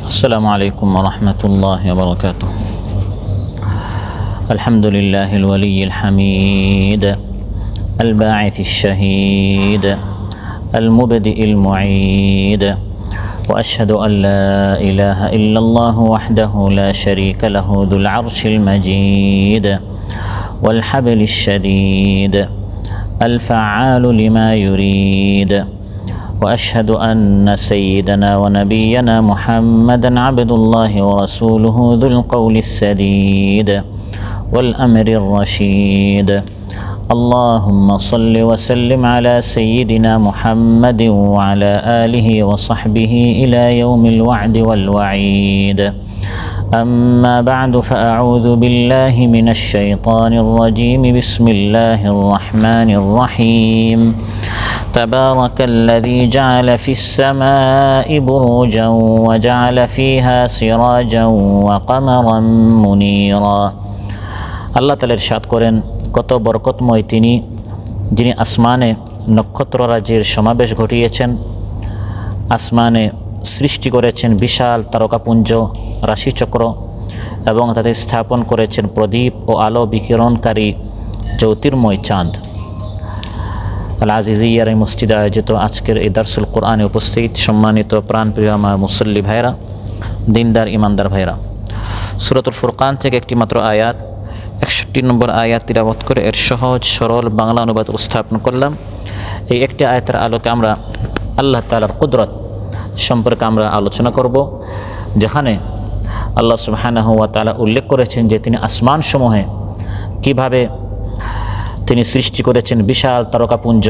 السلام عليكم ورحمة الله وبركاته. الحمد لله الولي الحميد الباعث الشهيد المبدئ المعيد، وأشهد أن لا إله إلا الله وحده لا شريك له ذو العرش المجيد والحبل الشديد الفعال لما يريد، وأشهد أن سيدنا ونبينا محمدًا عبد الله ورسوله ذو القول السديد والأمر الرشيد. اللهم صل وسلم على سيدنا محمد وعلى آله وصحبه إلى يوم الوعد والوعيد. أما بعد، فأعوذ بالله من الشيطان الرجيم. بسم الله الرحمن الرحيم. تبارك الذي جعل في السماء بروجا وجعل فيها سراجا وقمرا منيرا। আল্লাহ তাআলা ইরশাদ করেন, কত বরকতময় তিনি, যিনি আসমানে নক্ষত্ররাজির সমাবেশ ঘটিয়েছেন, আসমানে সৃষ্টি করেছেন বিশাল তারকাপুঞ্জ, রাশিচক্র, এবং তাতে স্থাপন করেছেন প্রদীপ ও আলো বিকিরণকারী জ্যোতির্ময় চাঁদ। আল আজিজিয়ার এই মসজিদে আয়োজিত আজকের এই দারসুল কোরআনে উপস্থিত সম্মানিত প্রাণপ্রিয় আমার মুসল্লি ভাইরা, দিনদার ইমানদার ভাইরা, সূরাতুল ফুরকান থেকে একটি মাত্র আয়াত 61 নম্বর আয়াত তিলাওয়াত করে এর সহজ সরল বাংলা অনুবাদ উপস্থাপন করলাম। এই একটি আয়াতের আলোকে আমরা আল্লাহ তাআলার কুদরত সম্পর্কে আমরা আলোচনা করব, যেখানে আল্লাহ সুবহানাহু ওয়া তাআলা উল্লেখ করেছেন যে তিনি আসমানসমূহে কিভাবে তিনি সৃষ্টি করেছেন বিশাল তারকাপুঞ্জ,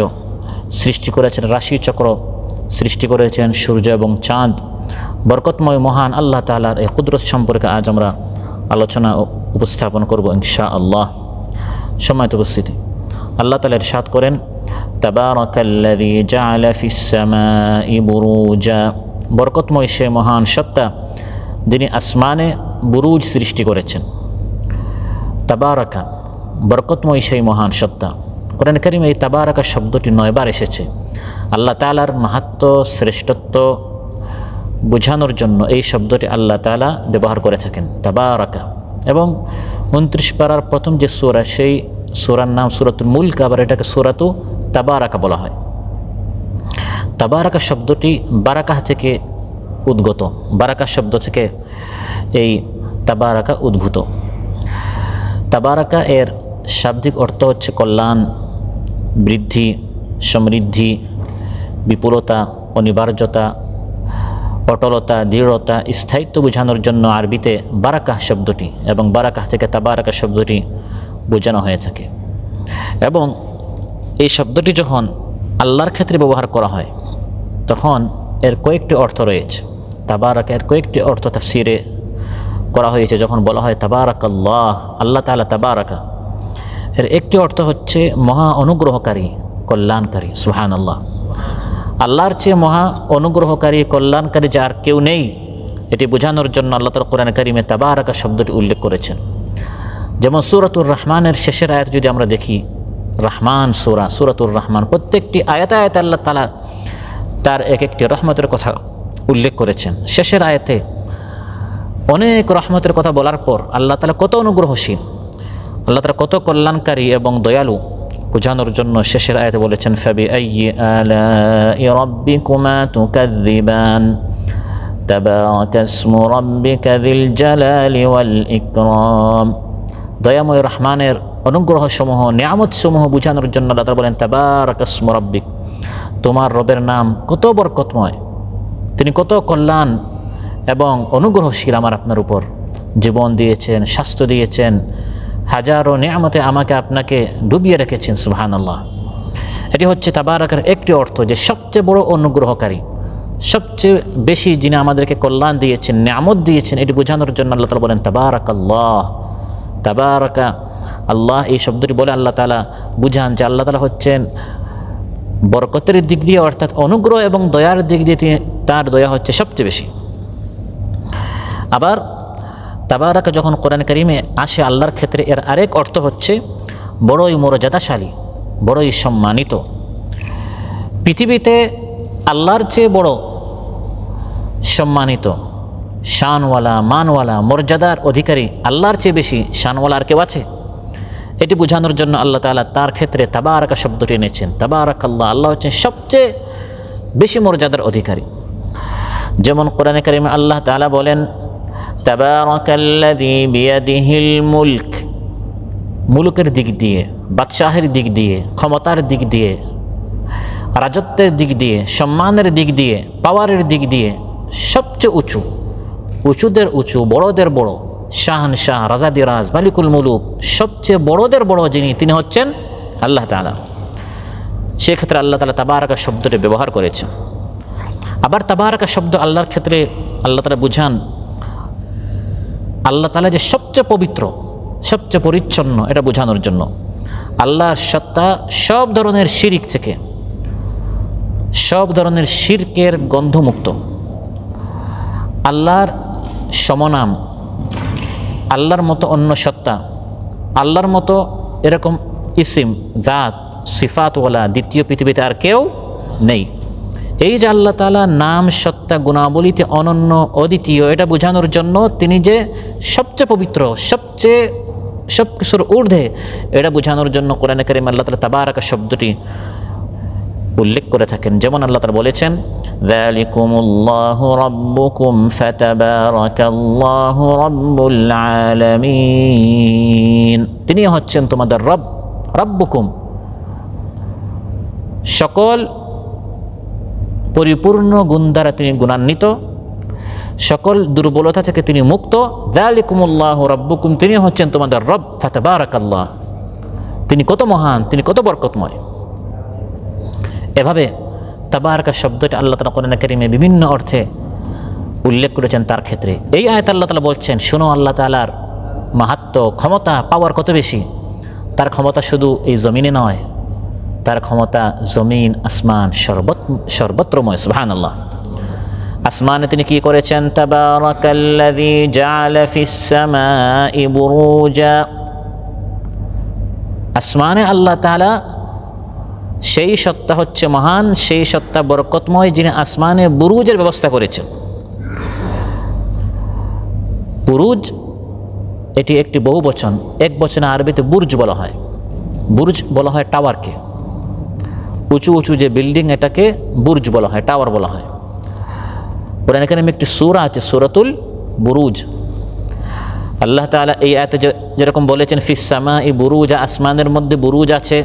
সৃষ্টি করেছেন রাশিচক্র, সৃষ্টি করেছেন সূর্য এবং চাঁদ। বরকতময় মহান আল্লাহ তাআলার এই কুদরত সম্পর্কে আজ আমরা আলোচনা উপস্থাপন করব ইনশাআল্লাহ। সম্মানিত উপস্থিতি, আল্লাহ তাআলা ইরশাদ করেন, তাবারাকাল্লাযী জাআলা ফিস সামাই বুরুজা। বরকতময় সে মহান সত্তা যিনি আসমানে বুরুজ সৃষ্টি করেছেন। তাবারাকা, বরকতময় সেই মহান সত্তা। কোরআন কারীমে এই তাবারাকা শব্দটি 9 বার এসেছে। আল্লাহ তাআলার মাহাত্ম্য শ্রেষ্ঠত্ব বোঝানোর জন্য এই শব্দটি আল্লাহ তাআলা ব্যবহার করে থাকেন, তাবারাকা। এবং 29 পারার প্রথম যে সূরা, সেই সূরার নাম সূরাতুল মুলক, আবার এটাকে সূরাতু তাবারাকা বলা হয়। তাবারাকা শব্দটি বারাকাহ থেকে উদ্গত, বারাকা শব্দ থেকে এই তাবারাকা উদ্ভূত। তাবারাকা এর শাব্দিক অর্থ হচ্ছে কল্যাণ, বৃদ্ধি, সমৃদ্ধি, বিপুলতা, অনিবার্যতা, অটলতা, দৃঢ়তা, স্থায়িত্ব বোঝানোর জন্য আরবিতে বারাকাহ শব্দটি এবং বারাকাহ থেকে তাবারাকা শব্দটি বোঝানো হয়ে থাকে। এবং এই শব্দটি যখন আল্লাহর ক্ষেত্রে ব্যবহার করা হয় তখন এর কয়েকটি অর্থ রয়েছে। তাবারাকা এর কয়েকটি অর্থ তাফসিরে করা হয়েছে। যখন বলা হয় তাবারাকাল্লাহ, আল্লাহ তাআলা তাবারাকা, এর একটি অর্থ হচ্ছে মহা অনুগ্রহকারী, কল্যাণকারী। সুবহানাল্লাহ। আল্লাহর চেয়ে মহা অনুগ্রহকারী, কল্যাণকারী যার কেউ নেই, এটি বোঝানোর জন্য আল্লাহ তাআলা কোরআন কারীমে তাবারাকা শব্দটি উল্লেখ করেছেন। যেমন সূরাতুর রহমানের শেষের আয়াত যদি আমরা দেখি, রহমান সূরা, সূরাতুর রহমান, প্রত্যেকটি আয়াতে আয়াতে আল্লাহ তাআলা তার এক একটি রহমতের কথা উল্লেখ করেছেন। শেষের আয়াতে অনেক রহমতের কথা বলার পর আল্লাহ তাআলা কত অনুগ্রহশীল, আল্লাহ তাআলা কত কল্যাণকারী এবং দয়ালু বোঝানোর জন্য শেষের আয়াতে বলেছেন, ফাবিআইয়ি আলাই রাব্বিকুমা তুকাযযিবান তাবারাকাসমু রাব্বিকা যিল জালালি ওয়াল ইকরাম। দয়াময় রহমানের অনুগ্রহসমূহ, নিয়ামতসমূহ বোঝানোর জন্য আল্লাহ তাআলা বলেন, তাবারাকাসমু রাব্বিক, তোমার রবের নাম কত বরকতময়, তিনি কত কল্যাণ এবং অনুগ্রহশীল আমার আপনার উপর। জীবন দিয়েছেন, স্বাস্থ্য দিয়েছেন, হাজারো নিয়ামতে আমাকে আপনাকে ডুবিয়ে রেখেছেন। সুবহানাল্লাহ। এটি হচ্ছে তাবারাকার একটি অর্থ, যে সবচেয়ে বড় অনুগ্রহকারী, সবচেয়ে বেশি যিনি আমাদেরকে কল্যাণ দিয়েছেন, নিয়ামত দিয়েছেন, এটি বোঝানোর জন্য আল্লাহ তাআলা বলেন তাবারাকাল্লাহ। তাবারাকা আল্লাহ, এই শব্দটি বলে আল্লাহ তাআলা বুঝান যে আল্লাহ তাআলা হচ্ছেন বরকতের দিক দিয়ে, অর্থাৎ অনুগ্রহ এবং দয়ার দিক দিয়ে তার দয়া হচ্ছে সবচেয়ে বেশি। আবার তাবারাকা যখন কোরআন কারীমে আসে আল্লাহর ক্ষেত্রে, এর আরেক অর্থ হচ্ছে বড়ই মর্যাদাশালী, বড়ই সম্মানিত। পৃথিবীতে আল্লাহর চেয়ে বড় সম্মানিত শানওয়ালা, মানওয়ালা, মর্যাদার অধিকারী আল্লাহর চেয়ে বেশি শানওয়ালা আর কেউ আছে? এটি বোঝানোর জন্য আল্লাহ তাআলা তার ক্ষেত্রে তাবারাকা শব্দটি এনেছেন। তাবারাকাল্লাহ, আল্লাহ হচ্ছেন সবচেয়ে বেশি মর্যাদার অধিকারী। যেমন কোরআনে কারিমে আল্লাহ তাআলা বলেন, তাবারাকাল্লাযী বিয়াদিহিল মুলক, মুলুকের দিক দিয়ে, বাদশাহের দিক দিয়ে, ক্ষমতার দিক দিয়ে, রাজত্বের দিক দিয়ে, সম্মানের দিক দিয়ে, পাওয়ারের দিক দিয়ে সবচেয়ে উঁচু, উঁচুদের উঁচু, বড়দের বড়, শাহনশাহ, রাজাদিরাজ, মালিকুল মুলুক, সবচেয়ে বড়দের বড় যিনি, তিনি হচ্ছেন আল্লাহ তাআলা। সেক্ষেত্রে আল্লাহ তাআলা তাবারাকা শব্দটি ব্যবহার করেছেন। আবার তাবারাকা শব্দ আল্লাহর ক্ষেত্রে আল্লাহ তাআলা বুঝান আল্লাহ তাআলা যে সবচেয়ে পবিত্র, সবচেয়ে পরিচ্ছন্ন, এটা বোঝানোর জন্য। আল্লাহর সত্তা সব ধরনের শিরিক থেকে, সব ধরনের শিরকের গন্ধমুক্ত। আল্লাহর সমনাম, আল্লাহর মতো অন্য সত্তা, আল্লাহর মতো এরকম ইসিম, জাত, সিফাতওয়ালা দ্বিতীয় পৃথিবীতে আর কেউ নেই। এই যে আল্লাহ তাআলা নাম, সত্তা, গুণাবলীতে অনন্য, অদ্বিতীয়, এটা বোঝানোর জন্য তিনি যে সবচেয়ে পবিত্র, সবচেয়ে সব কিছুর ঊর্ধ্বে, এটা বোঝানোর জন্য কোরআনে কারিমে আল্লাহ তাআলা তাবারাকা শব্দটি উল্লেখ করে থাকেন। যেমন আল্লাহ তাআলা বলেছেন, যালিকুমুল্লাহু রাব্বুকুম ফাতাবারাকাল্লাহু রাব্বুল আলামিন। তিনি হচ্ছেন তোমাদের রব, রাব্বুকুম, সকল পরিপূর্ণ গুণ দ্বারা তিনি গুণান্বিত, সকল দুর্বলতা থেকে তিনি মুক্ত। যালিকুমুল্লাহু রাব্বুকুম, তিনি হচ্ছেন তোমাদের রব, ফাতাবারাকাল্লাহ, তিনি কত মহান, তিনি কত বরকতময়। এভাবে তাবারাকা শব্দটি আল্লাহ তাআলা কোরআনে কারিমে বিভিন্ন অর্থে উল্লেখ করেছেন তার ক্ষেত্রে। এই আয়াতে আল্লাহ তাআলা বলছেন, শোনো আল্লাহ তাআলার মাহাত্ম্য, ক্ষমতা, পাওয়ার কত বেশি। তার ক্ষমতা শুধু এই জমিনে নয়, তার ক্ষমতা জমিন, আসমান, সর্বত্রময়। সুবহানাল্লাহ। আসমানে তিনি কি করেছেন, তাবারাকাল্লাযী জাআলা ফিস সামাই বুরুজা, আসমানে আল্লাহ তাআলা সেই সত্তা হচ্ছে মহান, সেই সত্তা বরকতময়, যিনি আসমানে বুরুজের ব্যবস্থা করেছেন। বুরুজ এটি একটি বহু বচন, এক বচনে আরবিতে বুর্জ বলা হয়। বুর্জ বলা হয় টাওয়ারকে, উঁচু উঁচু যে বিল্ডিং, এটাকে বুর্জ বলা হয়, টাওয়ার বলা হয়। কোরআনে কারিমে একটি সূরা আছে, সূরাতুল বুরুজ। আল্লাহ তাআলা এই আয়াতে যেরকম বলেছেন, ফিস সামাই বুরুজা, আসমানের মধ্যে বুরুজ আছে।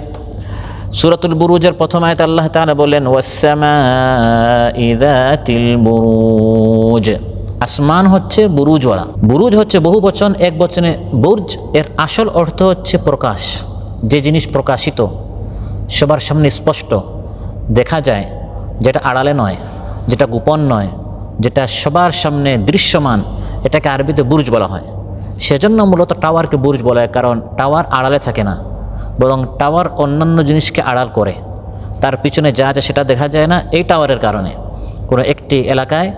সূরাতুল বুরুজের প্রথম আয়াতে আল্লাহ তাআলা বলেন, ওয়াস সামাই যাতিল বুরুজ, আসমান হচ্ছে বুরুজওয়ালা। বুরুজ হচ্ছে বহু বচন, এক বচনে বুর্জ। এর আসল অর্থ হচ্ছে প্রকাশ, যে জিনিস প্রকাশিত, সবার সামনে স্পষ্ট দেখা যায়, যেটা আড়ালে নয়, যেটা গোপন নয়, যেটা সবার সামনে দৃশ্যমান, এটাকে আরবিতে বুর্জ বলা হয়। সেজন্য মূলত টাওয়ারকে বুর্জ বলা হয়, কারণ টাওয়ার আড়ালে থাকে না, বরং টাওয়ার অন্যান্য জিনিসকে আড়াল করে, তার পিছনে যা আছে সেটা দেখা যায় না। এই টাওয়ারের কারণে কোনো একটি এলাকায়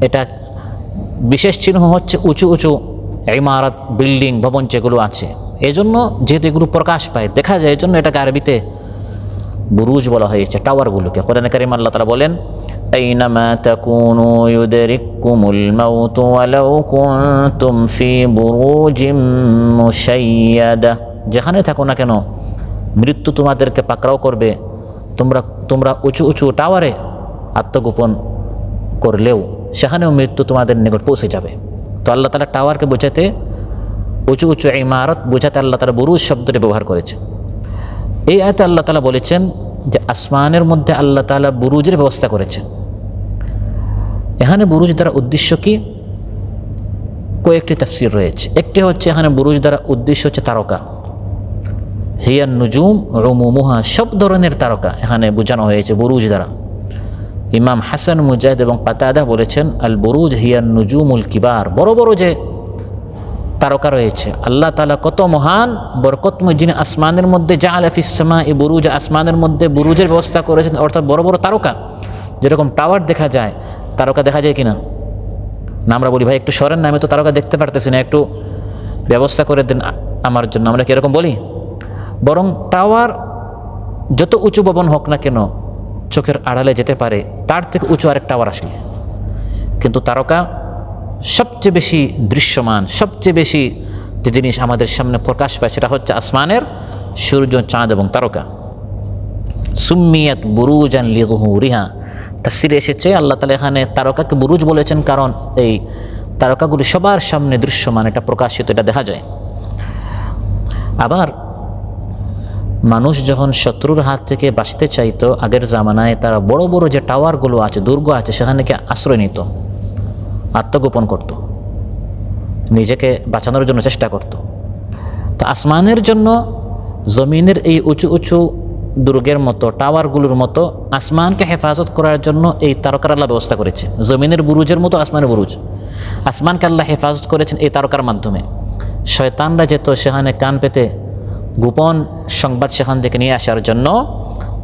এটা বিশেষ চিহ্ন হচ্ছে উঁচু উঁচু ইমারত, বিল্ডিং, ভবন যেগুলো আছে, এজন্য যেহেতু এগুলো প্রকাশ পায়, দেখা যায়, এজন্য এটাকে আরবিতে বুরুজ বলা হয়েছে, টাওয়ারগুলোকে। কোরআনে কারিমে আল্লাহ তাআলা বলেন, আইনামা তাকুনু ইউদরিকুমুল মাউত ওয়ালাউ কুনতুম ফি বুরুজিম মুশাইয়াদা, যেখানে থাকো না কেন মৃত্যু তোমাদেরকে পাকড়াও করবে, তোমরা উঁচু উঁচু টাওয়ারে আত্মগোপন করলেও সেখানেও মৃত্যু তোমাদের নিকট পৌঁছে যাবে। তো আল্লাহ তাআলা টাওয়ারকে বোঝাতে, উঁচু উঁচু ইমারত বোঝাতে আল্লাহ তাআলা বুরুজ শব্দটি ব্যবহার করেছেন। এই আয়াতে আল্লাহ তাআলা বলেছেন যে আসমানের মধ্যে আল্লাহ তাআলা বুরুজের ব্যবস্থা করেছেন। এখানে বুরুজ দ্বারা উদ্দেশ্য কি? কয়েকটি তাফসীর রয়েছে। একটি হচ্ছে, এখানে বুরুজ দ্বারা উদ্দেশ্য হচ্ছে তারকা, হিয়ান নুজুম উমুমুহা, সব ধরনের তারকা এখানে বোঝানো হয়েছে বুরুজ দ্বারা। ইমাম হাসান, মুজাহিদ এবং কাতাদা বলেছেন, আল বুরুজ হিয়ান নুজুমুল কিবার, বড় বড় যে তারকা রয়েছে। আল্লাহ তাআলা কত মহান, বরকতময়, যিনি আসমানের মধ্যে জাআলা ফিস সামাই বুরুজ, আসমানের মধ্যে বুরুজের ব্যবস্থা করেছেন, অর্থাৎ বড় বড় তারকা। যেরকম টাওয়ার দেখা যায়, তারকা দেখা যায় কিনা না? আমরা বলি, ভাই একটু সরেন না, আমি তো তারকা দেখতে পারতেছি না, একটু ব্যবস্থা করে দেন আমার জন্য, আমরা কীরকম বলি? বরং টাওয়ার যত উঁচু ভবন হোক না কেন, চোখের আড়ালে যেতে পারে, তার থেকে উঁচু আরেক টাওয়ার আসলে। কিন্তু তারকা সবচেয়ে বেশি দৃশ্যমান, সবচেয়ে বেশি যে জিনিস আমাদের সামনে প্রকাশ পায় সেটা হচ্ছে আসমানের সূর্য, চাঁদ এবং তারকা। সুম্মিয়াত বুরুজান লিযুহুরিহা, তাফসীরে এসেছে আল্লাহ তাআলা এখানে তারকাকে বুরুজ বলেছেন কারণ এই তারকাগুলি সবার সামনে দৃশ্যমান, এটা প্রকাশিত, এটা দেখা যায়। আবার মানুষ যখন শত্রুর হাত থেকে বাঁচতে চাইতো আগের জামানায়, তারা বড় বড় যে টাওয়ারগুলো আছে, দুর্গ আছে, সেখানে কি আশ্রয় নিত, আত্মগোপন করত, নিজেকে বাঁচানোর জন্য চেষ্টা করত। তো আসমানের জন্য জমিনের এই উঁচু উঁচু দুর্গের মতো, টাওয়ারগুলোর মতো আসমানকে হেফাজত করার জন্য এই তারকার আল্লাহ ব্যবস্থা করেছে। জমিনের বুরুজের মতো আসমানের বুরুজ, আসমানকে আল্লাহ হেফাজত করেছেন এই তারকার মাধ্যমে। শয়তানরা যেত সেখানে কান পেতে গোপন সংবাদ সেখান থেকে নিয়ে আসার জন্য,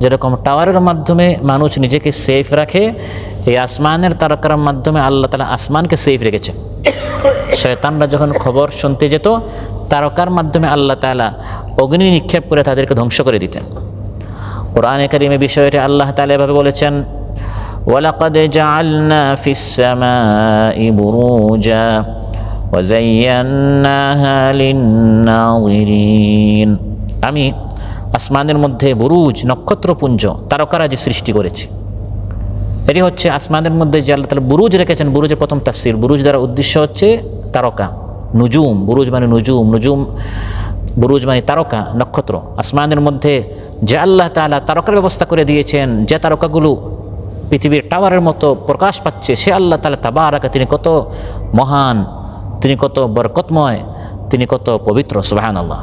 যেরকম টাওয়ারের মাধ্যমে মানুষ নিজেকে সেফ রাখে, এই আসমানের তারকার মাধ্যমে আল্লাহ তাআলা আসমানকে সেফ রেখেছে। শয়তানরা যখন খবর শুনতে যেত, তারকার মাধ্যমে আল্লাহ তাআলা অগ্নি নিক্ষেপ করে তাদেরকে ধ্বংস করে দিতেন। কোরআনে কারীমে বিষয়টি আল্লাহ তাআলা এভাবে বলেছেন, ওয়ালাকাদ জাআলনা ফিস সামাই বুরুজা ওয়া যায়্যানাহা লিন-নাযিরিন, আমি আসমানের মধ্যে বুরুজ, নক্ষত্রপুঞ্জ, তারকারাজি সৃষ্টি করেছি। এটি হচ্ছে আসমানের মধ্যে যে আল্লাহ তাআলা বুরুজ রেখেছেন। বুরুজের প্রথম তাফসীর, বুরুজ দ্বারা উদ্দেশ্য হচ্ছে তারকা, নুজুম, বুরুজ মানে নুজুম, নুজুম বুরুজ মানে তারকা, নক্ষত্র। আসমানের মধ্যে যে আল্লাহ তাআলা তারকার ব্যবস্থা করে দিয়েছেন, যে তারকাগুলো পৃথিবীর টাওয়ারের মতো প্রকাশ পাচ্ছে, সে আল্লাহ তাআলা তাবারাকা, তিনি কত মহান, তিনি কত বরকতময়, তিনি কত পবিত্র, সুবহানাল্লাহ।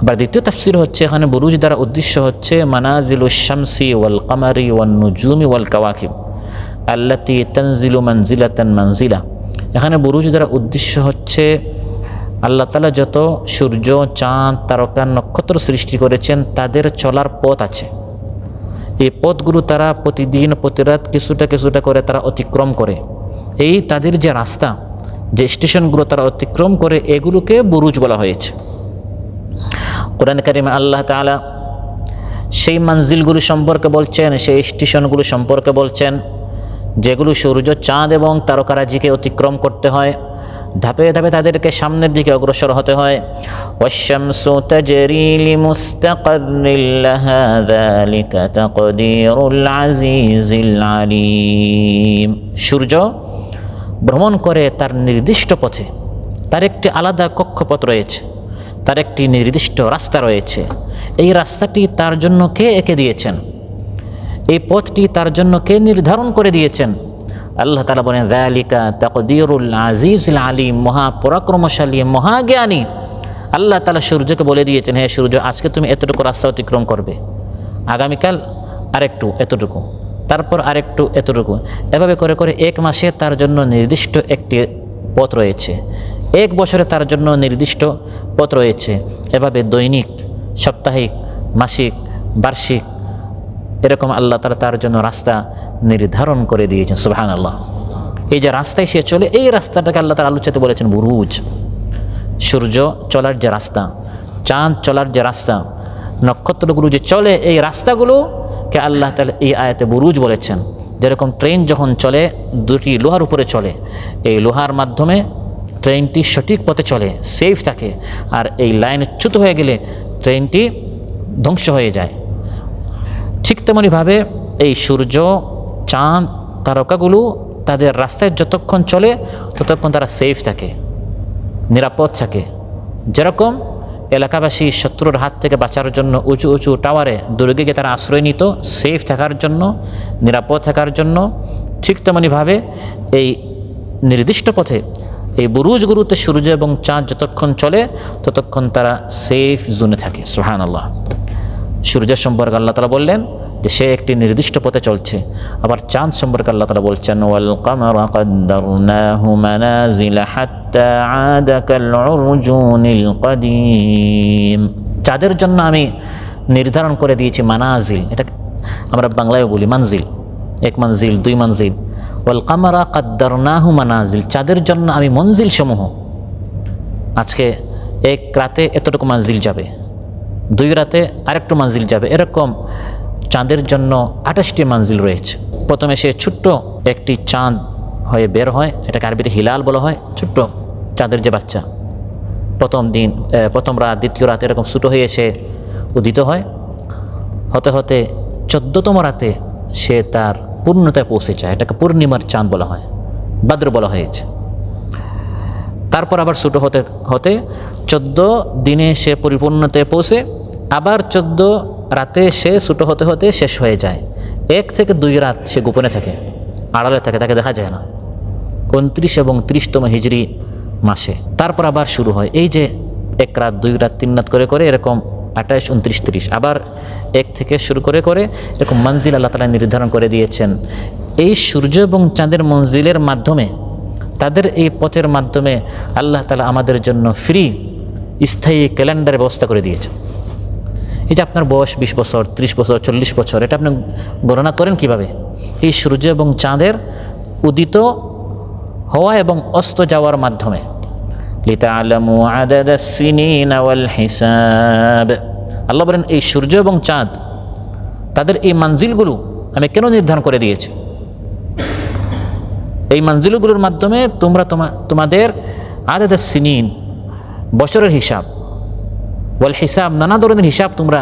আবার দ্বিতীয় তাফসীর হচ্ছে এখানে বুরুজ দ্বারা উদ্দেশ্য হচ্ছে মানাজিলুশ শামসি ওয়াল কামারি ওয়ান নুজুমি ওয়াল কাওয়াকিব আল্লাতী তানজিলু মানজিলাতান মানজিলা। এখানে বুরুজ দ্বারা উদ্দেশ্য হচ্ছে আল্লাহ তাআলা যত সূর্য, চাঁদ, তারকা, নক্ষত্র সৃষ্টি করেছেন, তাদের চলার পথ আছে। এই পথগুলো তারা প্রতিদিন প্রতিরাত কিছুটা কিছুটা করে তারা অতিক্রম করে। এই তাদের যে রাস্তা, যে স্টেশনগুলো তারা অতিক্রম করে, এগুলোকে বুরুজ বলা হয়েছে। কোরআন কারীমে আল্লাহ তাআলা সেই মঞ্জিলগুলো সম্পর্কে বলছেন, সেই স্টেশনগুলো সম্পর্কে বলছেন, যেগুলো সূর্য, চাঁদ এবং তারকারাজিকে অতিক্রম করতে হয়, ধাপে ধাপে তাদেরকে সামনের দিকে অগ্রসর হতে হয়। ওয়াশ-শামসু তাজরি লিমুস্তাকাররিন লাহা যালিকা তাকদীরুল আজিজিল আলীম। সূর্য ভ্রমণ করে তার নির্দিষ্ট পথে, তার একটি আলাদা কক্ষপথ রয়েছে, তার একটি নির্দিষ্ট রাস্তা রয়েছে। এই রাস্তাটি তার জন্য কে এঁকে দিয়েছেন, এই পথটি তার জন্য কে নির্ধারণ করে দিয়েছেন? আল্লাহ তাআলা বলেন, যালিকা তাকদীরুল আজিজুল আলীম, মহাপরাক্রমশালী, মহাজ্ঞানী। আল্লাহ তাআলা সূর্যকে বলে দিয়েছেন, হে সূর্য, আজকে তুমি এতটুকু রাস্তা অতিক্রম করবে, আগামীকাল আরেকটু এতটুকু, তারপর আরেকটু এতটুকু, এভাবে করে করে এক মাসে তার জন্য নির্দিষ্ট একটি পথ রয়েছে, এক বছরে তার জন্য নির্দিষ্ট পথ রয়েছে। এভাবে দৈনিক, সাপ্তাহিক, মাসিক, বার্ষিক, এরকম আল্লাহ তাআলা তার জন্য রাস্তা নির্ধারণ করে দিয়েছেন, সুবহানাল্লাহ। এই যে রাস্তায় সে চলে, এই রাস্তাটাকে আল্লাহ তাআলা আলোচিত বলেছেন বুরুজ। সূর্য চলার যে রাস্তা, চাঁদ চলার যে রাস্তা, নক্ষত্রগুলো যে চলে, এই রাস্তাগুলোকে আল্লাহ তাআলা এই আয়াতে বুরুজ বলেছেন। যেরকম ট্রেন যখন চলে দুটি লোহার উপরে চলে, এই লোহার মাধ্যমে ট্রেনটি সঠিক পথে চলে, সেফ থাকে, আর এই লাইন চ্যুত হয়ে গেলে ট্রেনটি ধ্বংস হয়ে যায়। ঠিক তেমনিভাবে এই সূর্য, চাঁদ, তারকাগুলো তাদের রাস্তায় যতক্ষণ চলে ততক্ষণ তারা সেফ থাকে, নিরাপদ থাকে। যেরকম এলাকাবাসী শত্রুর হাত থেকে বাঁচার জন্য উঁচু উঁচু টাওয়ারে, দুর্গে গিয়ে তারা আশ্রয় নিত সেফ থাকার জন্য, নিরাপদ থাকার জন্য, ঠিক তেমনিভাবে এই নির্দিষ্ট পথে এই বুরুজগুলোতে সূর্য এবং চাঁদ যতক্ষণ চলে ততক্ষণ তারা সেফ জোনে থাকে, সুবহানাল্লাহ। সূর্যের সম্পর্কে আল্লাহ তাআলা বললেন যে সে একটি নির্দিষ্ট পথে চলছে। আবার চাঁদ সম্পর্কে আল্লাহ তাআলা বলছেন, ওয়াল কামারা কাদ্দারনাহু মানাজিলা হাত্তা আদা কাল উরজুনিল কাদীম। চাঁদের জন্য আমি নির্ধারণ করে দিয়েছি মানাজিল, এটা আমরা বাংলায় বলি মানজিল, এক মঞ্জিল, দুই মঞ্জিল। ওয়াল কামারা কাদ্দারনাহু মানাজিল, চাঁদের জন্য আমি মঞ্জিল সমূহ, আজকে এক রাতে এতটুকু মঞ্জিল যাবে, দুই রাতে আরেকটু মঞ্জিল যাবে, এরকম চাঁদের জন্য 28টি মঞ্জিল রয়েছে। প্রথমে সে ছোট্ট একটি চাঁদ হয়ে বের হয়, এটাকে আরবিতে হিলাল বলা হয়, ছোট্ট চাঁদের যে বাচ্চা, প্রথম রাত দ্বিতীয় রাত এরকম ছোটো হয়ে এসে উদিত হয়, হতে হতে 14তম রাতে সে তার পূর্ণতায় পৌঁছে যায়। এটাকে পূর্ণিমার চাঁদ বলা হয়, বদর বলা হয়েছে। তারপর আবার ছোটো হতে হতে 14 দিনে সে পরিপূর্ণতায় পৌঁছে, আবার 14 রাতে সে ছোটো হতে হতে শেষ হয়ে যায়। 1 থেকে 2 রাত সে গোপনে থাকে, আড়ালে থাকে, তাকে দেখা যায় না 29 এবং 30তম হিজরি মাসে। তারপর আবার শুরু হয় এই যে 1 রাত 2 রাত 3 রাত করে করে এরকম 28, 29, 30, আবার 1 থেকে শুরু করে করে এরকম মঞ্জিল আল্লাহ তাআলা নির্ধারণ করে দিয়েছেন। এই সূর্য এবং চাঁদের মঞ্জিলের মাধ্যমে, তাদের এই পথের মাধ্যমে আল্লাহ তাআলা আমাদের জন্য ফ্রি স্থায়ী ক্যালেন্ডারের ব্যবস্থা করে দিয়েছেন। এই যে আপনার বয়স 20 বছর, 30 বছর, 40 বছর, এটা আপনি গণনা করেন কিভাবে? এই সূর্য এবং চাঁদের উদিত হওয়া এবং অস্ত যাওয়ার মাধ্যমে। লিতাআলামু আদাদাস সিনিনা ওয়াল হিসাব, আল্লাহ বলেন এই সূর্য এবং চাঁদ তাদের এই মঞ্জিলগুলো আমি কেন নির্ধারণ করে দিয়েছি? এই মঞ্জিলগুলোর মাধ্যমে তোমরা তোমাদের আদাদাস সিনিন, বছরের হিসাব, ওয়াল হিসাব, নানা ধরনের হিসাব তোমরা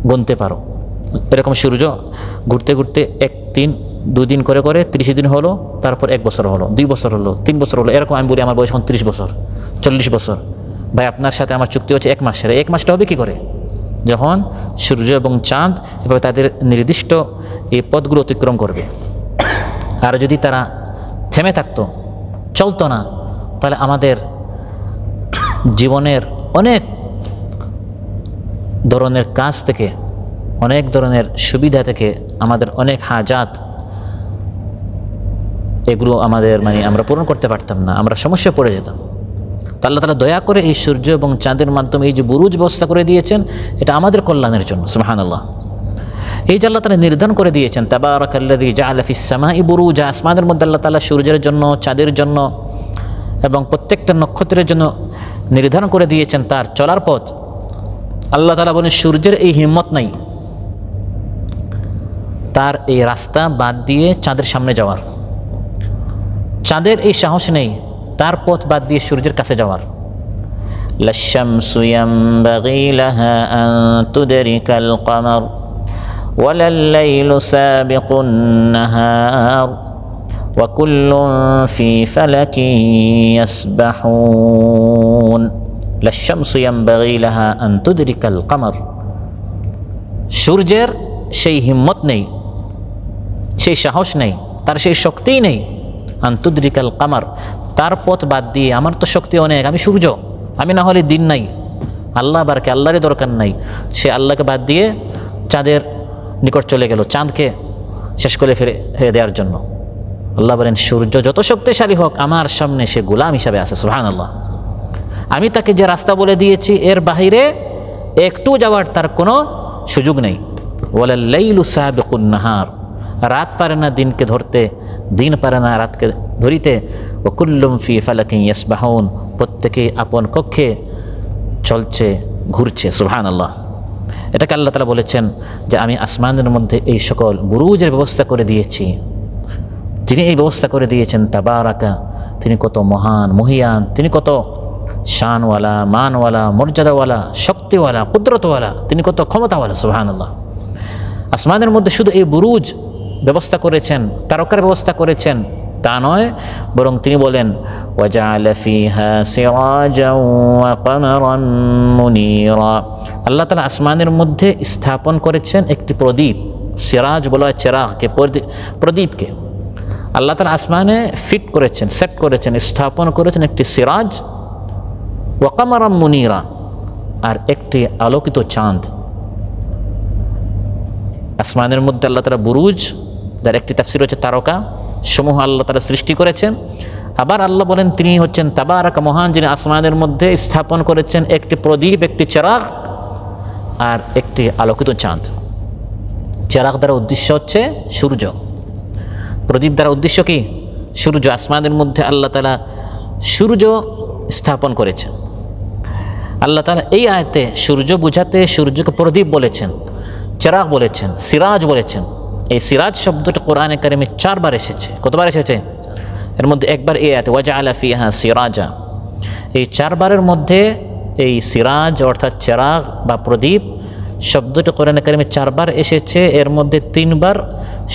গুনতে পারো। এরকম সূর্য ঘুরতে ঘুরতে 1, 3, 2 দিন করে করে 30 দিন হলো, তারপর 1 বছর হলো, 2 বছর হলো, 3 বছর হলো, এরকম আমি বলি আমার বয়স এখন 30 বছর, 40 বছর। ভাই আপনার সাথে আমার চুক্তি হচ্ছে 1 মাসের। 1 মাসটা হবে কী করে? যখন সূর্য এবং চাঁদ এভাবে তাদের নির্দিষ্ট এই পথগুলো অতিক্রম করবে। আর যদি তারা থেমে থাকতো, চলতো না, তাহলে আমাদের জীবনের অনেক ধরনের কাজ থেকে, অনেক ধরনের সুবিধা থেকে, আমাদের অনেক হাজাত, এগুলো আমাদের আমরা পূরণ করতে পারতাম না, আমরা সমস্যায় পড়ে যেতাম। তো আল্লাহ তাআলা দয়া করে এই সূর্য এবং চাঁদের মাধ্যমে এই যে বুরুজ ব্যবস্থা করে দিয়েছেন, এটা আমাদের কল্যাণের জন্য। সুবহানাল্লাহ। এই যে আল্লাহ তাআলা নির্ধারণ করে দিয়েছেন, তাবারাকাল্লাযী জাআলা ফিস সামাই বুরুজা, আসমানের মধ্যে আল্লাহ তাআলা সূর্যের জন্য, চাঁদের জন্য এবং প্রত্যেকটা নক্ষত্রের জন্য নির্ধারণ করে দিয়েছেন তার চলার পথ। আল্লাহ তাআলা বলেন সূর্যের এই হিম্মত নাই তার এই রাস্তা বাদ দিয়ে চাঁদের সামনে যাওয়ার, চাঁদের এই সাহস নেই তার পথ বাদ দিয়ে সূর্যের কাছে যাওয়ার। লাশ-শামসু ইয়ানবাগী লাহা আন তুদরিকাল কমার ওয়ালাল-লাইলু সাবিকুন নাহার ওয়া কুল্লুন ফি ফালাকিন ইয়াসবাহুন। লাশ-শামসু ইয়ানবাগী লাহা আন তুদরিকাল কমার, সূর্যের সেই হিম্মত নেই, সেই সাহস নেই, তার সেই শক্তিই নেই, আন তুদরিকাল কামার, তার পথ বাদ দিয়ে। আমার তো শক্তি অনেক, আমি সূর্য, আমি না হলে দিন নাই, আল্লাহ বারকে, আল্লাহরই দরকার নাই। সে আল্লাহকে বাদ দিয়ে চাঁদের নিকট চলে গেল, চাঁদকে শেষ করে ফেলে দেওয়ার জন্য। আল্লাহ বলেন সূর্য যত শক্তিশালী হোক আমার সামনে সে গোলাম হিসাবে আছে। সুবহানাল্লাহ। আমি তাকে যে রাস্তা বলে দিয়েছি এর বাহিরে একটু যাওয়ার তার কোনো সুযোগ নেই। ওয়ালাল-লাইলু সাবিকুন নাহার, রাত পারে না দিনকে ধরতে, দিন পারে না রাতকে ধরিতে। ওয়া কুল্লুম ফি ফালাকিন ইয়াসবাহুন, প্রত্যেকেই আপন কক্ষে চলছে, ঘুরছে। সুবহানাল্লাহ। এটাকে আল্লাহ তাআলা বলেছেন যে আমি আসমানের মধ্যে এই সকল বুরুজের ব্যবস্থা করে দিয়েছি। যিনি এই ব্যবস্থা করে দিয়েছেন তাবারাকা, তিনি কত মহান মহিয়ান, তিনি কত শানওয়ালা, মানওয়ালা, মর্যাদাওয়ালা, শক্তিওয়ালা, কুদরতওয়ালা, তিনি কত ক্ষমতাওয়ালা। সুবহানাল্লাহ। আসমানের মধ্যে শুধু এই বুরুজ ব্যবস্থা করেছেন, তারকার ব্যবস্থা করেছেন তা নয়, বরং তিনি বলেন ওয়াজআলা ফিহা সিরাজাও ওয়া কামারান মুনীরা, আল্লাহ তাআলা আসমানের মধ্যে স্থাপন করেছেন একটি প্রদীপ। সিরাজ বলা হয় চিরাগকে, প্রদীপকে। আল্লাহ তাআলা আসমানে ফিট করেছেন, সেট করেছেন, স্থাপন করেছেন একটি সিরাজ, ওয়া কামারান মুনীরা, আর একটি আলোকিত চাঁদ। আসমানের মধ্যে আল্লাহ তাআলা বুরুজ, যার একটি তাফসীর হচ্ছে তারকা সমূহ আল্লাহ তাআলা সৃষ্টি করেছেন। আবার আল্লাহ বলেন তিনি হচ্ছেন তাবারাকা, মহান, যিনি আসমানের মধ্যে স্থাপন করেছেন একটি প্রদীপ, একটি চিরাগ আর একটি আলোকিত চাঁদ। চিরাগ দ্বারা উদ্দেশ্য হচ্ছে সূর্য, প্রদীপ দ্বারা উদ্দেশ্য কি? সূর্য। আসমানের মধ্যে আল্লাহ তাআলা সূর্য স্থাপন করেছেন। আল্লাহ তাআলা এই আয়াতে সূর্য বুঝাতে সূর্যকে প্রদীপ বলেছেন, চিরাগ বলেছেন, সিরাজ বলেছেন। এই সিরাজ শব্দটা কোরআনে কারিমে 4 বার এসেছে। কতবার এসেছে? এর মধ্যে একবার এই আয়াতে ওয়াজআলা ফিহা সিরাজা। এই 4 বারের মধ্যে এই সিরাজ অর্থাৎ চেরাগ বা প্রদীপ শব্দটি কোরআনে কারিমে 4 বার এসেছে। এর মধ্যে 3 বার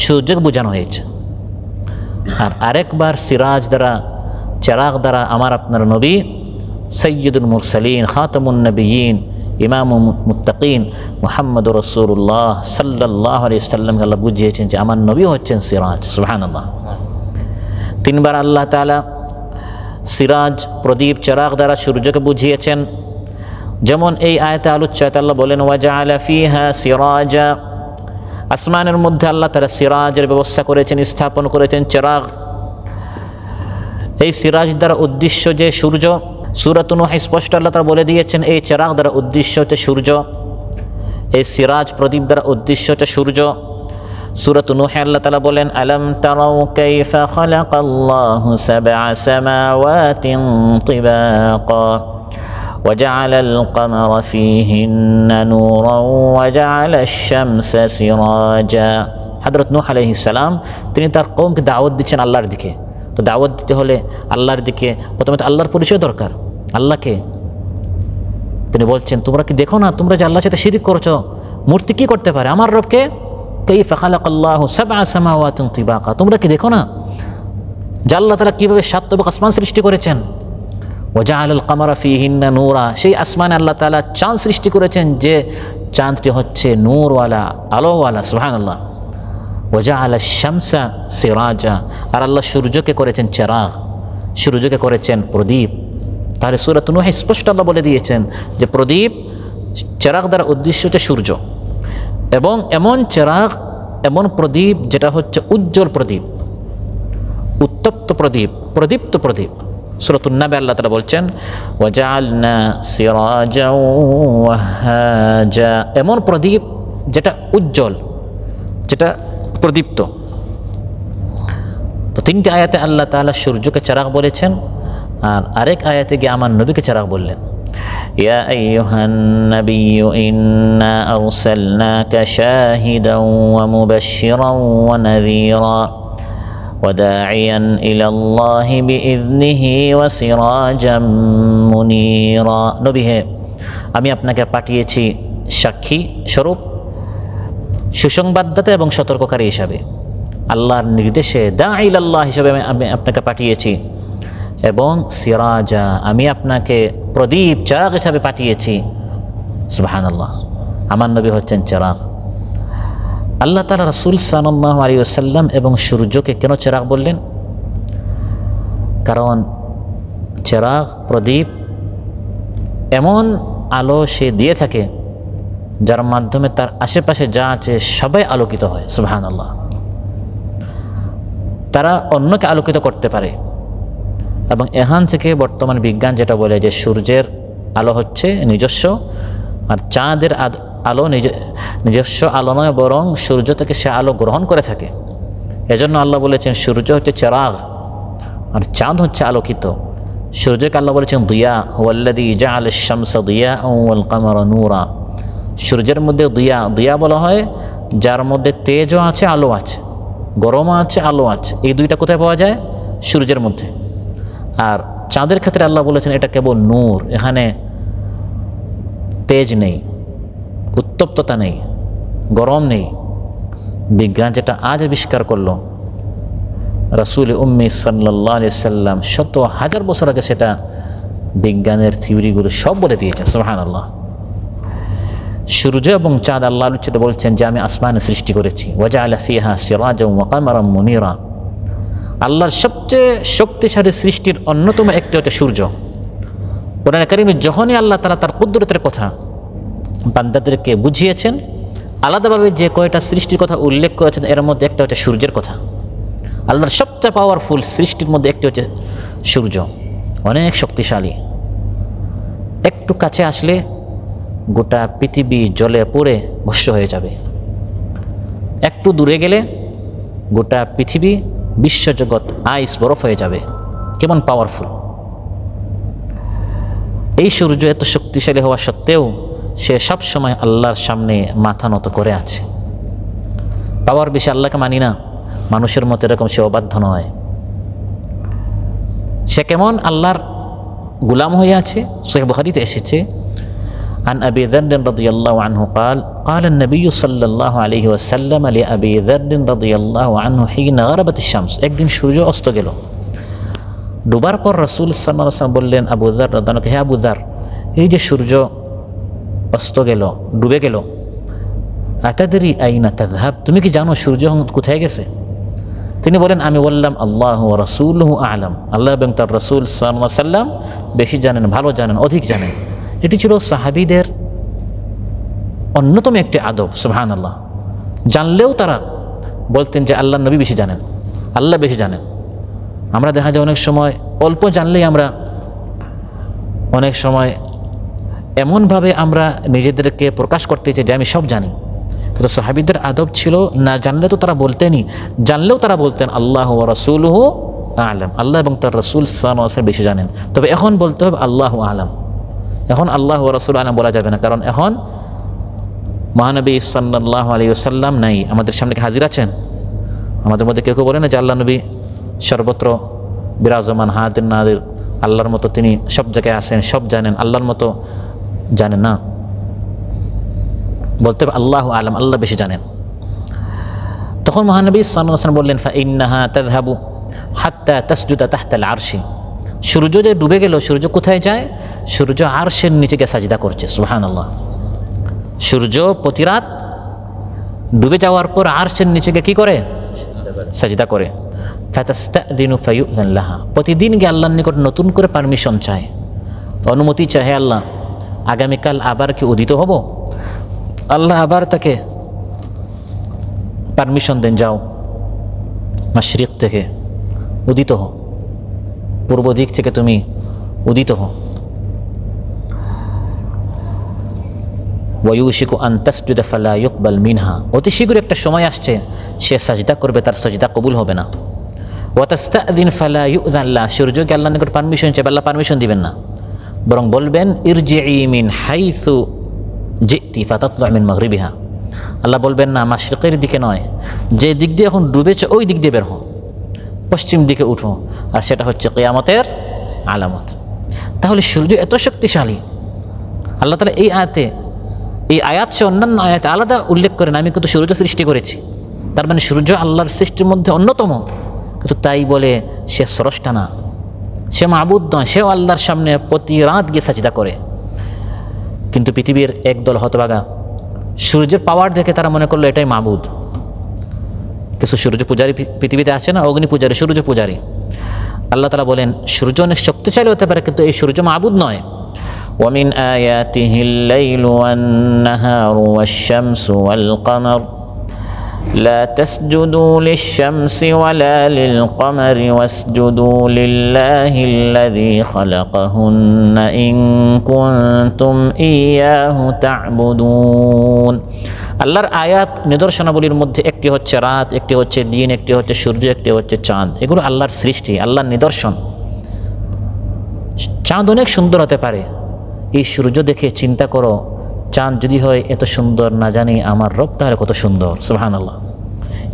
সূর্যকে বোঝানো হয়েছে, আর আরেকবার সিরাজ দ্বারা, চেরাগ দ্বারা আমার আপনার নবী সৈয়দুল মুরসালিন, খাতামুন নবিয়্যিন, ইমামুল মুত্তাকিন মুহাম্মদুর রাসূলুল্লাহ সাল্লাল্লাহু আলাইহি ওয়াসাল্লামকে আল্লাহ বুঝিয়েছেন যে আমার নবী হচ্ছেন সিরাজ। সুবহানাল্লাহ। 3 বার আল্লাহ তাআলা সিরাজ, প্রদীপ, চেরাগ দ্বারা সূর্যকে বুঝিয়েছেন। যেমন এই আয়াতে আলোচ্যতে আল্লাহ বলেন ওয়াজআলা ফিহা সিরাজা, আসমানের মধ্যে আল্লাহ তাআলা সিরাজের ব্যবস্থা করেছেন, স্থাপন করেছেন চেরাগ। এই সিরাজ দ্বারা উদ্দেশ্য যে সূর্য, সূরাত নূহ স্পষ্ট আল্লাহ তাআলা বলে দিয়েছেন এই চেরাগ দ্বারা উদ্দেশ্য হচ্ছে সূর্য, এই সিরাজ প্রদীপ দ্বারা উদ্দেশ্য হচ্ছে সূর্য। সূরাত নূহ আল্লাহ তাআলা বলেন আলাম তারাউ কাইফা খালাকাল্লাহু সাবআ সামাওয়াতিন তিবাকা وجعل القمر فيهن نورا وجعل الشمس سراجا। হযরত নূহ আলাইহিস সালাম তিনি তার কওমকে দাওয়াত দিচ্ছেন আল্লাহর দিকে। তো দাওয়াত দিতে হলে আল্লাহর দিকে প্রথমে তো আল্লাহর পরিচয় দরকার। আল্লাহকে তিনি বলছেন তোমরা কি দেখো না, তোমরা যে আল্লাহর সাথে শিরিক করছো, মূর্তি কি করতে পারে? আমার রবকে কাইফা খালাকাল্লাহু সাবআ সামাওয়াতিন তিবাকা, তোমরা কি দেখো না যে আল্লাহ তাআলা কিভাবে 7 তবক আসমান সৃষ্টি করেছেন। ওয়াজআলাল কামারা ফীহিন্না নূরা, সেই আসমানে আল্লাহ তাআলা চাঁদ সৃষ্টি করেছেন যে চাঁদটি হচ্ছে নূরওয়ালা, আলোওয়ালা। সুবহানাল্লাহ। ওয়াজআলাশ শামসা সিরাজা, আর আল্লাহ সূর্যকে করেছেন চেরাগ, সূর্যকে করেছেন প্রদীপ। তাহলে সূরাত নূহে স্পষ্ট আল্লাহ বলে দিয়েছেন যে প্রদীপ, চেরাগ দ্বারা উদ্দেশ্য হচ্ছে সূর্য, এবং এমন চেরাগ, এমন প্রদীপ যেটা হচ্ছে উজ্জ্বল প্রদীপ, উত্তপ্ত প্রদীপ, প্রদীপ্ত প্রদীপ। সূরাতুন নাবা আল্লাহ তাআলা বলছেন ওয়াজআলনা সিরাজা ওয়াহাজা, এমন প্রদীপ যেটা উজ্জ্বল, যেটা প্রদীপ্ত। তো 3টি আয়াতে আল্লাহ তাআলা সূর্যকে চেরাগ বলেছেন, আর আরেক আয়াতে গিয়ে আমার নবীকে চেরাগ বললেন। ইয়া আইয়ুহান নাবিয়্যু ইন্না আরসালনাকা শাহিদান ওয়া মুবাশশিরান ওয়া নাযীরা وداعيا إلى الله بإذنه وسراجا منيرا। নবী হে, আমি আপনাকে পাঠিয়েছি সাক্ষী স্বরূপ, সুসংবাদদাতা এবং সতর্ককারী হিসাবে। আল্লাহর নির্দেশে দাঈ ইলাল্লাহ হিসাবে আমি আপনাকে পাঠিয়েছি, এবং সিরাজা, আমি আপনাকে প্রদীপ, চেরাগ হিসাবে পাঠিয়েছি। সুবহানাল্লাহ। আমার নবী হচ্ছেন চেরাগ। আল্লাহ তাআলা রাসূল সাল্লাল্লাহু আলাইহি ওয়াসাল্লাম এবং সূর্যকে কেন চেরাগ বললেন? কারণ চেরাগ, প্রদীপ এমন আলো সে দিয়ে থাকে যার মাধ্যমে তার আশেপাশে যা আছে সবাই আলোকিত হয়। সুবহানাল্লাহ। তারা অন্যকে আলোকিত করতে পারে, এবং এখান থেকে বর্তমান বিজ্ঞান যেটা বলে যে সূর্যের আলো হচ্ছে নিজস্ব, আর চাঁদের আলো নিজস্ব আলো নয়, বরং সূর্য থেকে সে আলো গ্রহণ করে থাকে। এজন্য আল্লাহ বলেছেন সূর্য হচ্ছে চেরাগ আর চাঁদ হচ্ছে আলোকিত। সূর্যকে আল্লাহ বলেছেন দিয়া, হুয়াল্লাযী জাআলাশ শামসা দিয়াআন ওয়াল কামারা নূরা। সূর্যের মধ্যে দিয়া, দিয়া বলা হয় যার মধ্যে তেজও আছে, আলো আছে, গরমও আছে, আলো আছে। এই দুইটা কোথায় পাওয়া যায়? সূর্যের মধ্যে। আর চাঁদের ক্ষেত্রে আল্লাহ বলেছেন এটা কেবল নূর, এখানে তেজ নেই, উত্তপ্ততা নেই, গরম নেই। বিজ্ঞান যেটা আজ আবিষ্কার করলো, রাসূল উম্মি সাল্লাল্লাহু আলাইহি সাল্লাম শত হাজার বছর আগে সেটা বিজ্ঞানের থিওরিগুলো সব বলে দিয়েছে। সুবহানাল্লাহ। সূর্য এবং চাঁদ আল্লাহ আলোচিত বলছেন যে আমি আসমানে সৃষ্টি করেছি। ওয়াজআলা ফিহা সিরাজান ওয়া কামারান মুনিরা। আল্লাহর সবচেয়ে শক্তিশালী সৃষ্টির অন্যতম একটি হচ্ছে সূর্য। কোরআনে কারিমে যখনই আল্লাহ তাআলা তার কুদরতের কথা বান্দাদেরকে বুঝিয়েছেন, আলাদাভাবে যে কয়টা সৃষ্টির কথা উল্লেখ করেছেন এর মধ্যে একটা হচ্ছে সূর্যের কথা। আল্লাহর সবচেয়ে পাওয়ারফুল সৃষ্টির মধ্যে একটি হচ্ছে সূর্য, অনেক শক্তিশালী। একটু কাছে আসলে গোটা পৃথিবী জ্বলে পুড়ে ভস্ম হয়ে যাবে, একটু দূরে গেলে গোটা পৃথিবী, বিশ্বজগৎ আইস, বরফ হয়ে যাবে। কেমন পাওয়ারফুল! এই সূর্য এত শক্তিশালী হওয়া সত্ত্বেও সে সব সময় আল্লাহর সামনে মাথা নত করে আছে। পাওয়ার বেশি আল্লাহকে মানি না, মানুষের মতো এরকম সে অবাধ্য নয়। সে কেমন আল্লাহর গুলাম হয়ে আছে। সহিহ বুখারীতে এসেছে, عن أبي ذر رضي الله عنه قال قال النبي صلى الله عليه وسلم لأبي ذر رضي الله عنه حين غربت الشمس। একদিন সূর্য অস্ত গেল, ডুবার পর রাসূল সাল্লাল্লাহু আলাইহি ওয়াসাল্লাম বললেন আবু যার রাদিয়াল্লাহু আনহু, হে আবু যার, এই যে সূর্য অস্ত গেল, ডুবে গেল, আতাদরি আইনা তাযহাব, তুমি কি জানো সূর্য কোথায় গেছে? তিনি বলেন, আমি বললাম আল্লাহু ওয়া রাসূলুহু আ'লাম, আল্লাহ এবং তার রাসূল সাল্লাল্লাহু আলাইহি ওয়াসাল্লাম বেশি জানেন, ভালো জানেন, অধিক জানেন। এটি ছিল সাহাবীদের অন্যতম একটি আদব। সুবহানাল্লাহ। জানলেও তারা বলতেন যে আল্লাহর নবী বেশি জানেন, আল্লাহ বেশি জানেন। আমরা দেখা যায় অনেক সময় অল্প জানলেই আমরা অনেক সময় এমনভাবে আমরা নিজেদেরকে প্রকাশ করতে চাই যে আমি সব জানি। কিন্তু সাহাবীদের আদব ছিল, না জানলে তো তারা বলতেনই, জানলেও তারা বলতেন আল্লাহু ওয়া রাসূলুহু আ'লাম, আল্লাহ এবং তার রাসূল সাল্লাল্লাহু আলাইহি ওয়াসাল্লাম বেশি জানেন। তবে এখন বলতে হবে আল্লাহু আ'লাম। এখন আল্লাহ ওয়া রাসূল আ'লাম বলা যাবে না, কারণ এখন মহানবী সাল্লাল্লাহু আলাইহি ওয়াসাল্লাম নাই, আমাদের সামনে হাজির আছেন। আমাদের মধ্যে কেউ কেউ বলে না যে আল্লাহ নবী সর্বত্র বিরাজমান, হাদির নাদির, আল্লাহর মতো তিনি সব জায়গায় আছেন, সব জানেন, আল্লাহর মতো জানেন না। বলতে হবে আল্লাহু আ'লাম, আল্লাহ বেশি জানেন। তখন মহানবী সাল্লাল্লাহু আলাইহি ওয়াসাল্লাম বললেন, ফাইন্নাহা তাযহাবু হাত্তা তাসজুদা তাহতাল আরশি। সূর্য যে ডুবে গেল, সূর্য কোথায় যায়? সূর্য আরশের নিচে গিয়ে সাজদা করছে। সুবহানাল্লাহ। সূর্য প্রতি রাত ডুবে যাওয়ার পর আরশের নিচে গিয়ে কি করে? সাজদা করে। ফাতাস্তাযিনু ফায়ুযান লাহা, প্রতিদিন গিয়ে আল্লাহর নিকট নতুন করে পারমিশন চায়, অনুমতি চায়, হে আল্লাহ আগামীকাল আবার কি উদিত হব? আল্লাহ আবার তাকে পারমিশন দেন, যাও মাশরিক থেকে উদিত হও, পূর্ব দিক থেকে তুমি উদিত হও। ওয়ায়ুশিকু আন তাসজুদা ফালা ইউকবাল মিনহা, অতি শীঘ্র একটা সময় আসছে সে সাজদা করবে, তার সাজদা কবুল হবে না। ওয়া তাস্তাযিন ফালা ইউযান লাহা, সূর্যকে আল্লাহর নিকট পারমিশন চাইবে, আল্লাহ পারমিশন দিবেন না, বরং বলবেন ইরজিই মিন হাইসু জিতি ফাতাতলু মিন মাগরিবিহা, আল্লাহ বলবেন না মাশরিকের দিকে নয়, যে দিক দিয়ে এখন ডুবেছে ওই দিক দিয়ে বের হও, পশ্চিম দিকে উঠো, আর সেটা হচ্ছে কিয়ামতের আলামত। তাহলে সূর্য এত শক্তিশালী, আল্লাহ তাআলা এই আয়াত সে অন্যান্য আয়াতে আলাদা উল্লেখ করেন, আমি কিন্তু সূর্য সৃষ্টি করেছি, তার মানে সূর্য আল্লাহর সৃষ্টির মধ্যে অন্যতম। কিন্তু তাই বলে সে স্রষ্টা না, সে মাবুদ নয়, সেও আল্লাহর সামনে প্রতি রাত গিয়ে সাজদা করে। কিন্তু পৃথিবীর একদল হতভাগা সূর্যের পাওয়ার দেখে তারা মনে করলো এটাই মাবুদ। কিছু সূর্য পূজারী পৃথিবীতে আছে না, অগ্নি পূজারী, সূর্য পূজারী। আল্লাহ তাআলা বলেন সূর্য অনেক শক্তিশালী হতে পারে, কিন্তু এই সূর্য মাবুদ নয়। ومن آياته الليل والنهار والشمس والقمر لا تسجدوا للشمس ولا للقمر واسجدوا لله الذي خلقهن إن كنتم إياه تعبدون। আল্লাহর আয়াত নিদর্শনাবলীর মধ্যে একটি হচ্ছে রাত, একটি হচ্ছে দিন, একটি হচ্ছে সূর্য, একটি হচ্ছে চাঁদ। এগুলো আল্লাহর সৃষ্টি, আল্লাহর নিদর্শন। চাঁদ অনেক সুন্দর হতে পারে, এই সূর্য দেখে চিন্তা করো, চাঁদ যদি হয় এত সুন্দর, না জানি আমার রব তাহলে কত সুন্দর। সুবহানাল্লাহ।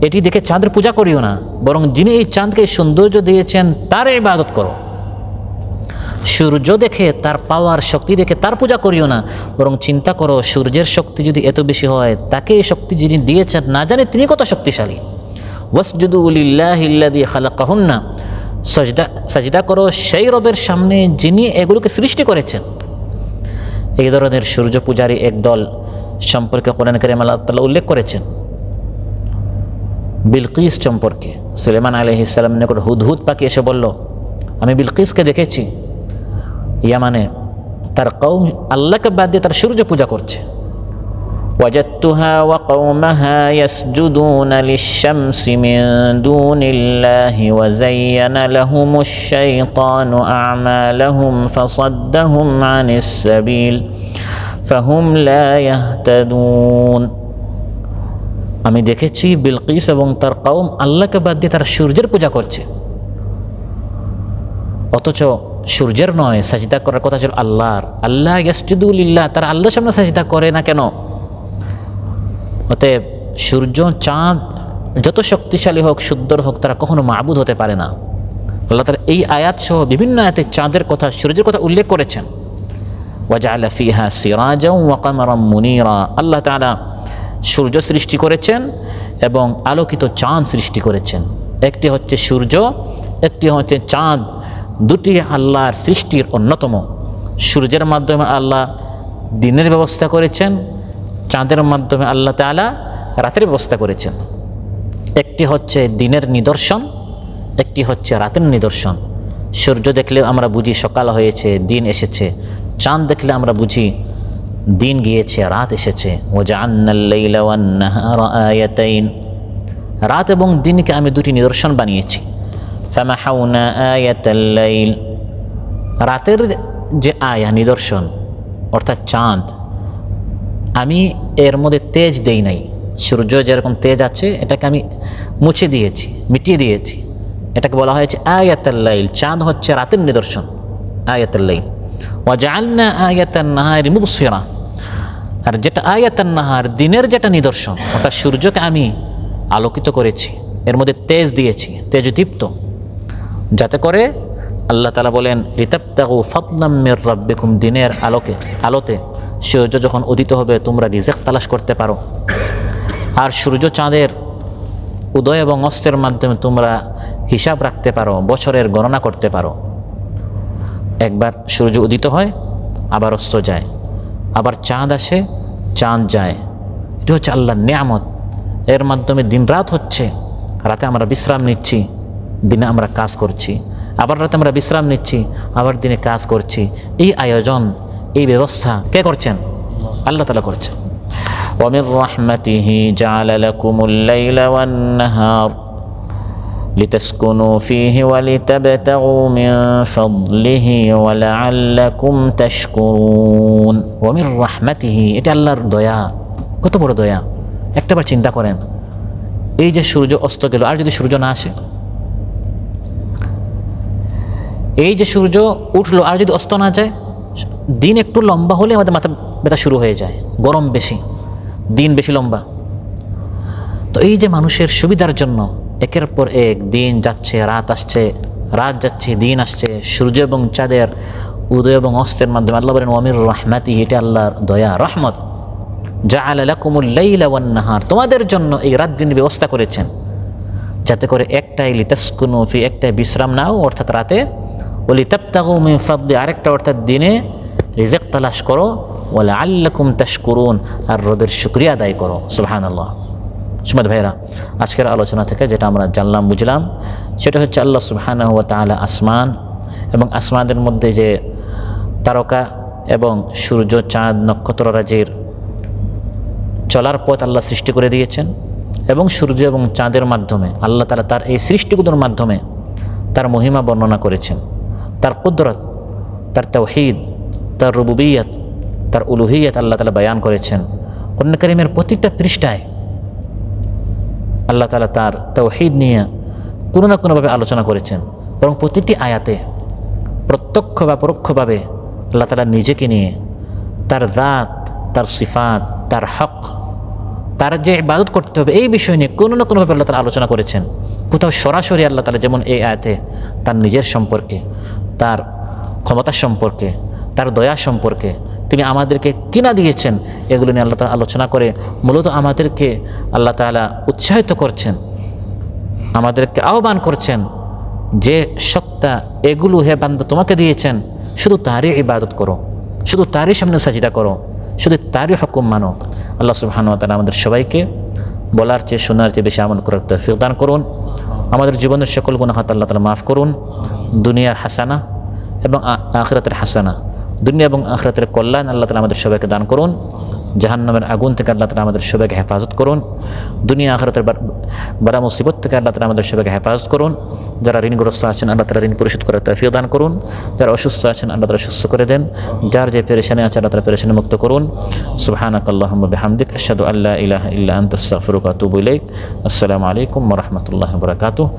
এটি দেখে চাঁদের পূজা করিও না, বরং যিনি এই চাঁদকে সৌন্দর্য দিয়েছেন তার ইবাদত করো। সূর্য দেখে, তার পাওয়ার শক্তি দেখে তার পূজা করিও না, বরং চিন্তা করো সূর্যের শক্তি যদি এত বেশি হয়, তাকে এই শক্তি যিনি দিয়েছেন না জানি তিনি কত শক্তিশালী। ওয়াসজুদু লিল্লাহিল্লাযী খালাকাহুন্না, সাজদা করো সেই রবের সামনে যিনি এগুলোকে সৃষ্টি করেছেন। এই ধরনের সূর্য পূজারী একদল সম্পর্কে কোরআন কারীমে আল্লাহ তাআলা উল্লেখ করেছেন। বিলকিস সম্পর্কে সুলাইমান আলাইহিস সালামের নিকট হুদহুদ পাখি এসে বলল, আমি বিলকিসকে দেখেছি ইয়ামানে তার কওম আল্লাহকে বাদ দিয়ে তার সূর্য পূজা করছে। ওয়াজাদতুহা ওয়া কওমাহা ইয়াসজুদুনা লিশ-শামসি মিন দুনিল্লাহি ওয়া যায়্যানা লাহুমুশ শাইতানু আ'মালাহুম ফাসাদ্দাহুম আনিস সাবিল ফাহুম লা ইয়াহতাদুন। আমি দেখেছি বিলকিস এবং তার কওম আল্লাহকে বাদ দিয়ে তারা সূর্যের পূজা করছে, অথচ সূর্যের নয়, সাজদা করার কথা ছিল আল্লাহর। আল্লাহ ইয়াসজুদু লিল্লাহ, তারা আল্লাহর সামনে সাজদা করে না কেন? অতএব সূর্য চাঁদ যত শক্তিশালী হোক, সুন্দর হোক, তারা কখনো মাবুদ হতে পারে না। আল্লাহ তাআলা এই আয়াত সহ বিভিন্ন আয়াতে চাঁদের কথা, সূর্যের কথা উল্লেখ করেছেন। ওয়াজআলা ফিহা সিরাজাও ওয়া কামারাম মুনীরা, আল্লাহ তাআলা সূর্য সৃষ্টি করেছেন এবং আলোকিত চাঁদ সৃষ্টি করেছেন। একটি হচ্ছে সূর্য, একটি হচ্ছে চাঁদ, দুটি আল্লাহর সৃষ্টির অন্যতম। সূর্যের মাধ্যমে আল্লাহ দিনের ব্যবস্থা করেছেন, চাঁদের মাধ্যমে আল্লাহ তাআলা রাতের ব্যবস্থা করেছেন। একটি হচ্ছে দিনের নিদর্শন, একটি হচ্ছে রাতের নিদর্শন। সূর্য দেখলে আমরা বুঝি সকাল হয়েছে, দিন এসেছে। চাঁদ দেখলে আমরা বুঝি দিন গিয়েছে, রাত এসেছে। ওয়াজআলনাল লাইলা ওয়ান নাহারা আয়াতাইন, রাত এবং দিনকে আমি দুটি নিদর্শন বানিয়েছি। ফামাহাউনা আয়াতাল লাইল, রাতের যে আয়া নিদর্শন অর্থাৎ চাঁদ, আমি এর মধ্যে তেজ দেই নাই। সূর্য যেরকম তেজ আছে এটাকে আমি মুছে দিয়েছি, মিটিয়ে দিয়েছি। এটাকে বলা হয়েছে আয়াতুল লাইল। চাঁদ হচ্ছে রাতের নিদর্শন, আয়াতুল লাইল। ওয়াজআলনা আয়াতান নাহারি মুবসিরা, আর যেটা আয়াতুন নাহার দিনের যেটা নিদর্শন অর্থাৎ সূর্যকে আমি আলোকিত করেছি, এর মধ্যে তেজ দিয়েছি, তেজদীপ্ত, যাতে করে আল্লাহ তাআলা বলেন লিতাবতাগু ফাদলাম মির রাব্বিকুম, দিনের আলোতে সূর্য যখন উদিত হবে তোমরা রিজিক তালাশ করতে পারো। আর সূর্য চাঁদের উদয় এবং অস্তের মাধ্যমে তোমরা হিসাব রাখতে পারো, বছরের গণনা করতে পারো। একবার সূর্য উদিত হয়, আবার অস্ত যায়, আবার চাঁদ আসে, চাঁদ যায়। এটা হচ্ছে আল্লাহর নিয়ামত। এর মাধ্যমে দিন রাত হচ্ছে, রাতে আমরা বিশ্রাম নিচ্ছি, দিনে আমরা কাজ করছি, আবার রাতে আমরা বিশ্রাম নিচ্ছি, আবার দিনে কাজ করছি। এই আয়োজন, এই ব্যবস্থা কে করছেন? আল্লাহ তাআলা করছেন। ومن رحمته جعل لكم الليل والنهار لتسكنوا فيه ولتبتغوا من فضله ولعلكم تشكرون। ومن رحمته, এটা আল্লাহর দয়া। কত বড় দয়া! একটাবার চিন্তা করেন, এই যে সূর্য অস্ত গেল, আর যদি সূর্য না আসে, এই যে সূর্য উঠলো আর যদি অস্ত না যায়, দিন একটু লম্বা হলে আমাদের মাথা ব্যথা শুরু হয়ে যায়, গরম বেশি, দিন বেশি লম্বা। তো এই যে মানুষের সুবিধার জন্য একের পর এক দিন যাচ্ছে, রাত আসছে, রাত যাচ্ছে, দিন আসছে, সূর্য এবং চাঁদের উদয় এবং অস্তের মাধ্যমে আল্লাহ বলেন ওয়ামির রাহমাতি, এটা আল্লাহর দয়া, রহমত। জাআলা লাকুমুল লাইলা ওয়ান নাহার, তোমাদের জন্য এই রাত দিন ব্যবস্থা করেছেন, যাতে করে একটাই লিতাসকুনু ফি, একটাই বিশ্রাম নাও অর্থাৎ রাতে, ওয়ালিতাবতাগু মিন ফাদলি, আরেকটা অর্থাৎ দিনে রিজিক তালাশ করো, ওয়ালাআল্লাকুম তাশকুরুন, আর রবের শুকরিয়া আদায় করো। সুবহানাল্লাহ। সুমত ভাইরা, আজকের আলোচনা থেকে যেটা আমরা জানলাম, বুঝলাম, সেটা হচ্ছে আল্লাহ সুবহানাহু ওয়া তাআলা আসমান এবং আসমানের মধ্যে যে তারকা এবং সূর্য, চাঁদ, নক্ষত্ররাজির চলার পথ আল্লাহ সৃষ্টি করে দিয়েছেন। এবং সূর্য এবং চাঁদের মাধ্যমে আল্লাহ তাআলা তার এই সৃষ্টিগুলোর মাধ্যমে তার মহিমা বর্ণনা করেছেন, তার কুদরত, তার তাওহীদ, তার রুবুবিয়ত, তার উলুহিয়ত আল্লাহ তাআলা বয়ান করেছেন। কোরআন কারীমের প্রতিটা পৃষ্ঠায় আল্লাহ তাআলা তার তাওহীদ নিয়ে কোনো না কোনোভাবে আলোচনা করেছেন, এবং প্রতিটি আয়াতে প্রত্যক্ষ বা পরোক্ষভাবে আল্লাহ তাআলা নিজেকে নিয়ে, তার জাত, তার সিফাত, তার হক, তার যে ইবাদত করতে হবে এই বিষয় নিয়ে কোনো না কোনোভাবে আল্লাহ তাআলা আলোচনা করেছেন। কোথাও সরাসরি আল্লাহ তাআলা, যেমন এই আয়াতে তার নিজের সম্পর্কে, তার ক্ষমতা সম্পর্কে, তার দয়া সম্পর্কে, তিনি আমাদেরকে কিনা দিয়েছেন, এগুলো নিয়ে আল্লাহ তাআলা আলোচনা করে মূলত আমাদেরকে আল্লাহ তাআলা উৎসাহিত করছেন, আমাদেরকে আহ্বান করছেন যে সত্তা এগুলো হে বান্দা তোমাকে দিয়েছেন, শুধু তারই ইবাদত করো, শুধু তারই সামনে সাজদা করো, শুধু তারই হুকুম মানো। আল্লাহ সুবহানাহু ওয়া তাআলা আমাদের সবাইকে বলার চেয়ে শোনার চেয়ে বেশি আমল করার তৌফিক দান করুন। আমাদের জীবনের সকল গুনাহ আল্লাহ তাআলা মাফ করুন। দুনিয়ার হাসানা এবং আখিরাতের হাসানা, দুনিয়া এবং আখিরাতের কল্যাণ আল্লাহ তাআলা আমাদের সবাইকে দান করুন। জাহান্নামের আগুন থেকে আল্লাহ তাআলা আমাদের সবাইকে হেফাজত করুন। দুনিয়া আখিরাতের বড় মুসিবত থেকে আল্লাহ তাআলা আমাদের সবাইকে হেফাজত করুন। যারা ঋণগ্রস্ত আছেন আল্লাহ তাআলা ঋণ পরিশোধ করার তৌফিক দান করুন। যারা অসুস্থ আছেন আল্লাহ তাআলা সুস্থ করে দেন। যার যে পেরেশানি আছে আল্লাহ তাআলা পেরেশানি মুক্ত করুন। সুবহানাকাল্লাহুম্মা বিহামদিক, আশহাদু আল্লা ইলাহা ইল্লা আনতা, আস্তাগফিরুকা ওয়া আতুবু ইলাইক। আসসালামু আলাইকুম ওয়া রাহমাতুল্লাহি ওয়া বারাকাতুহু।